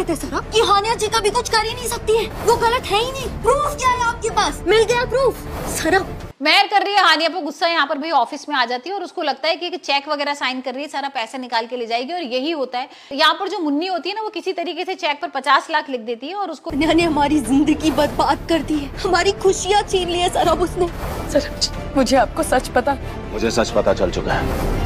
कहते सर कि हानिया जी कभी कुछ कर ही नहीं सकती है, वो गलत है ही नहीं। प्रूफ क्या है आपके पास? मिल गया प्रूफ सर। मेहर कर रही है हानिया पे गुस्सा, यहाँ पर भाई ऑफिस में आ जाती है और उसको लगता है कि चेक वगैरह साइन कर रही है, सारा पैसा निकाल के ले जाएगी। और यही होता है यहाँ पर जो मुन्नी होती है ना, वो किसी तरीके से चेक पर 50 लाख लिख देती है और उसको ने हमारी जिंदगी बर्बाद कर दी है, हमारी खुशियाँ छीन ली है सर अब उसने। सर मुझे आपको सच पता, मुझे सच पता चल चुका है।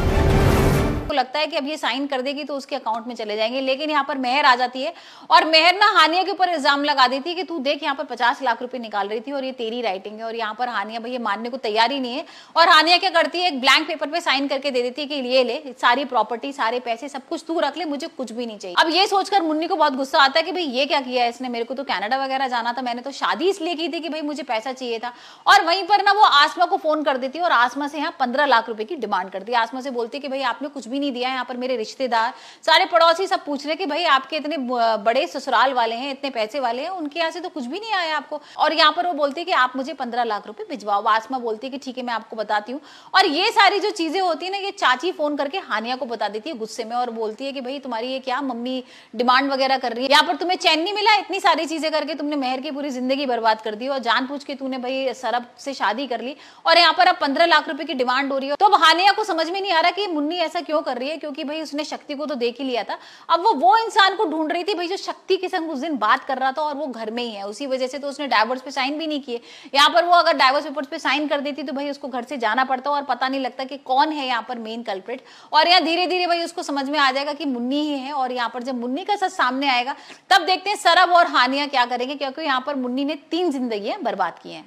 लगता है कि अब ये साइन कर देगी तो उसके अकाउंट में चले जाएंगे, लेकिन यहाँ पर मेहर आ जाती है और मेहर ना हानिया के ऊपर इल्जाम लगा देती है कि तू देख यहाँ पर 50 लाख रुपए निकाल रही थी और ये तेरी राइटिंग है। और यहाँ पर हानिया भाई मानने को तैयार ही नहीं है और हानिया क्या करती है, एक ब्लैंक पेपर पे साइन करके दे देती है कि ये ले, सारी प्रॉपर्टी, सारे पैसे, सब कुछ तू रख ले, मुझे कुछ भी नहीं चाहिए। अब ये सोचकर मुन्नी को बहुत गुस्सा आता है कि भाई ये क्या किया है इसने, मेरे को तो कनाडा वगैरह जाना था, मैंने तो शादी इसलिए की थी कि भाई मुझे पैसा चाहिए था। और वहीं पर ना वो आसमा को फोन कर देती है और आसमा से यहाँ 15 लाख रुपए की डिमांड करती है। आसमा से बोलती है कि भाई आपने कुछ भी नहीं दिया, यहाँ पर मेरे रिश्तेदार, सारे पड़ोसी सब पूछ रहे कि भाई आपके इतने बड़े ससुराल वाले हैं, इतने पैसे वाले हैं, उनके यहाँ से तो कुछ भी नहीं आया आपको। और यहाँ पर वो बोलती है कि आप मुझे 15 लाख रुपए भिजवाओ। आसमा बोलती है कि ठीक है मैं आपको बताती हूँ। और ये सारी जो चीजें होती है ना, ये चाची फोन करके हानिया को बता देती है गुस्से में और बोलती है कि भाई तुम्हारी ये क्या मम्मी डिमांड वगैरह कर रही है, यहाँ पर तुम्हें चैन नहीं मिला, इतनी सारी चीजें करके तुमने मेहर की पूरी जिंदगी बर्बाद कर दी और जानबूझ के तूने भाई सरब से शादी कर ली और यहाँ पर अब 15 लाख रुपए की डिमांड हो रही है। तो अब हानिया को समझ में नहीं आ रहा कि मुन्नी ऐसा क्यों कर रही है, क्योंकि भाई उसने शक्ति को तो देख ही लिया था। अब वो इंसान को ढूंढ रही थी भाई जो शक्ति के संग उस दिन बात कर रहा था और वो घर में ही है, उसी वजह से तो उसने डाइवोर्स पे साइन भी नहीं किए। यहाँ पर वो अगर डाइवोर्स पेपर्स पे साइन कर देती तो भाई उसको घर से जाना पड़ता और पता नहीं लगता कि कौन है यहाँ पर मेन कल्प्रिट। और यहाँ धीरे धीरे भाई उसको समझ में आ जाएगा कि मुन्नी ही है। और यहाँ पर जब मुन्नी का सच सामने आएगा तब देखते हैं सरब और हानिया क्या करेंगे, क्योंकि यहाँ पर मुन्नी ने 3 जिंदगियां बर्बाद की हैं।